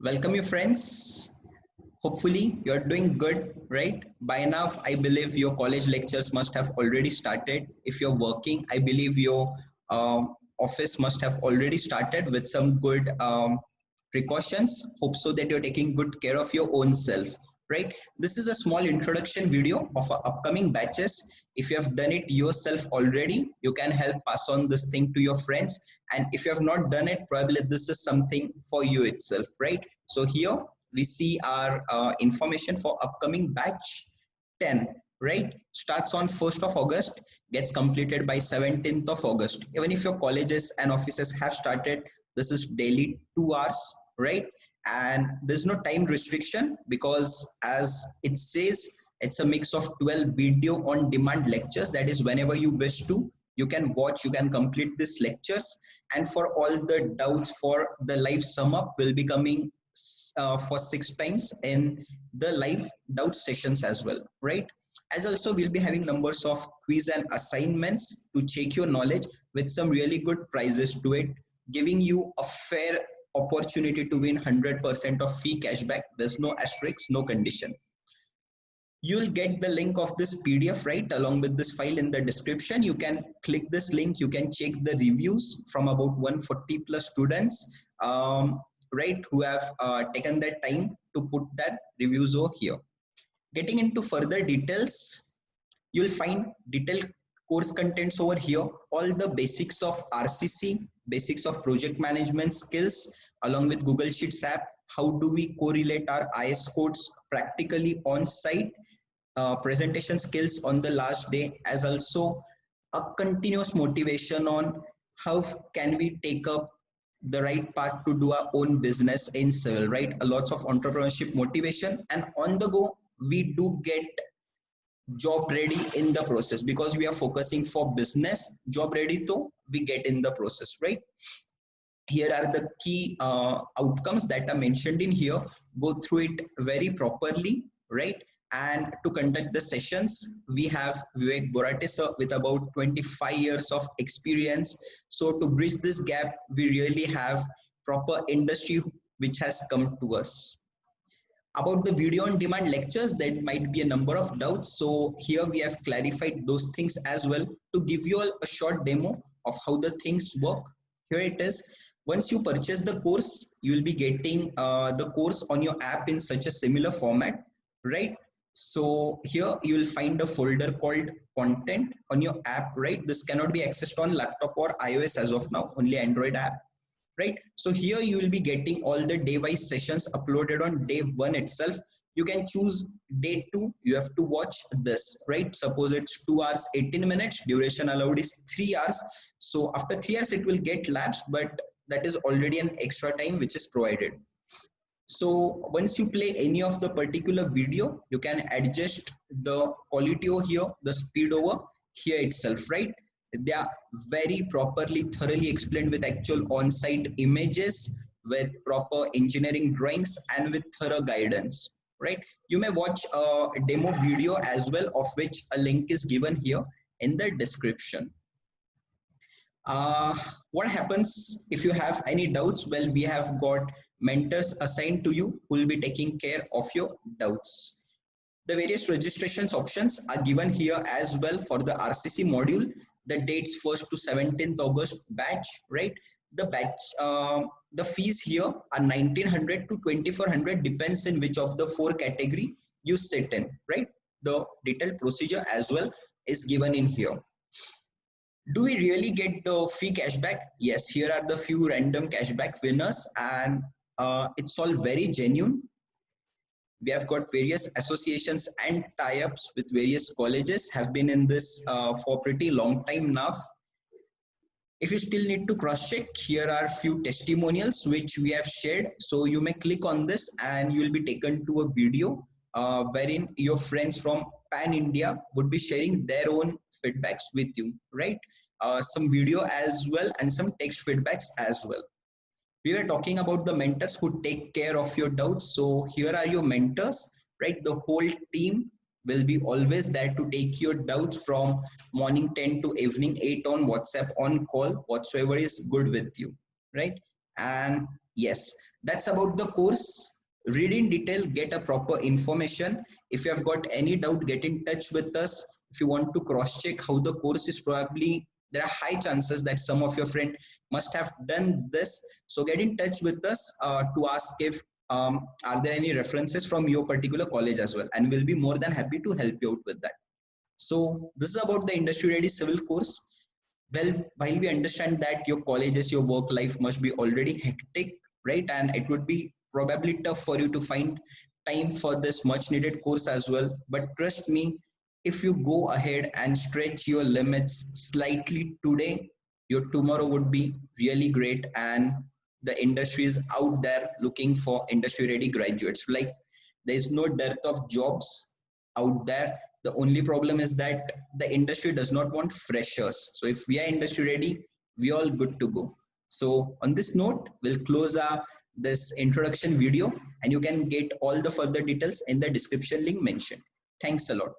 Welcome, you friends. Hopefully, you're doing good, right? By now, I believe your college lectures must have already started. If you're working, I believe your office must have already started with some good precautions. Hope so that you're taking good care of your own self, right? This is a small introduction video of our upcoming batches. If you have done it yourself already, you can help pass on this thing to your friends. And if you have not done it, probably this is something for you itself, right? So here we see our information for upcoming batch 10, right? Starts on 1st of August, gets completed by 17th of August. Even if your colleges and offices have started, this is daily 2 hours, right? And there's no time restriction because as it says, it's a mix of 12 video on demand lectures. That is, whenever you wish to, you can watch, you can complete these lectures. And for all the doubts, for the live sum up will be coming for 6 times in the live doubt sessions as well, right? As also we'll be having numbers of quiz and assignments to check your knowledge with some really good prizes to it, giving you a fair opportunity to win 100% of fee cashback. There's no asterisk, no condition. You'll get the link of this PDF right along with this file in the description. You can click this link, you can check the reviews from about 140 plus students, right, who have taken their time to put that reviews over here. Getting into further details, you'll find detailed course contents over here, all the basics of RCC, basics of project management skills, along with Google Sheets app. How do we correlate our IS codes practically on site? Presentation skills on the last day, as also a continuous motivation on how can we take up the right path to do our own business in civil, right? A lots of entrepreneurship motivation, and on the go we do get job ready in the process because we are focusing for business. Job ready though we get in the process, right? Here are the key outcomes that are mentioned in here. Go through it very properly, right? And to conduct the sessions, we have Vivek Borate sir with about 25 years of experience. So to bridge this gap, we really have proper industry which has come to us. About the video on demand lectures, there might be a number of doubts. So here we have clarified those things as well to give you all a short demo of how the things work. Here it is. Once you purchase the course, you will be getting the course on your app in such a similar format, right? So here you will find a folder called content on your app, right? This cannot be accessed on laptop or iOS as of now, only Android app, right? So here you will be getting all the day-wise sessions uploaded on day 1 itself. You can choose day 2, you have to watch this, right? Suppose it's 2 hours 18 minutes, duration allowed is 3 hours. So after 3 hours it will get lapsed, but that is already an extra time which is provided. So once you play any of the particular video, you can adjust the quality over here, the speed over here itself, right? They are very properly, thoroughly explained with actual on-site images, with proper engineering drawings, and with thorough guidance, right? You may watch a demo video as well, of which a link is given here in the description. What happens if you have any doubts? Well, we have got mentors assigned to you who will be taking care of your doubts. The various registrations options are given here as well for the RCC module. The dates 1st to 17th August batch, right? The batch, the fees here are 1900 to 2400, depends in which of the 4 category you sit in, right? The detailed procedure as well is given in here. Do we really get the fee cashback? Yes, here are the few random cashback winners, and it's all very genuine. We have got various associations and tie-ups with various colleges, have been in this for pretty long time now. If you still need to cross check, here are few testimonials which we have shared. So you may click on this and you will be taken to a video wherein your friends from Pan India would be sharing their own feedbacks with you, right? Some video as well and some text feedbacks as well. We were talking about the mentors who take care of your doubts. So here are your mentors, right? The whole team will be always there to take your doubts from morning 10 to evening 8 on WhatsApp, on call, whatsoever is good with you, right? And Yes, that's about the course. Read in detail, get a proper information. If you have got any doubt, get in touch with us. If you want to cross check how the course is, probably there are high chances that some of your friend must have done this. So get in touch with us to ask if are there any references from your particular college as well, and we'll be more than happy to help you out with that. So this is about the industry ready civil course. Well, while we understand that your colleges, your work life must be already hectic, right? And it would be probably tough for you to find time for this much needed course as well. But trust me, if you go ahead and stretch your limits slightly today, your tomorrow would be really great. And the industry is out there looking for industry ready graduates. Like, there is no dearth of jobs out there. The only problem is that the industry does not want freshers. So if we are industry ready, we are all good to go. So on this note, we'll close this introduction video, and you can get all the further details in the description link mentioned. Thanks a lot.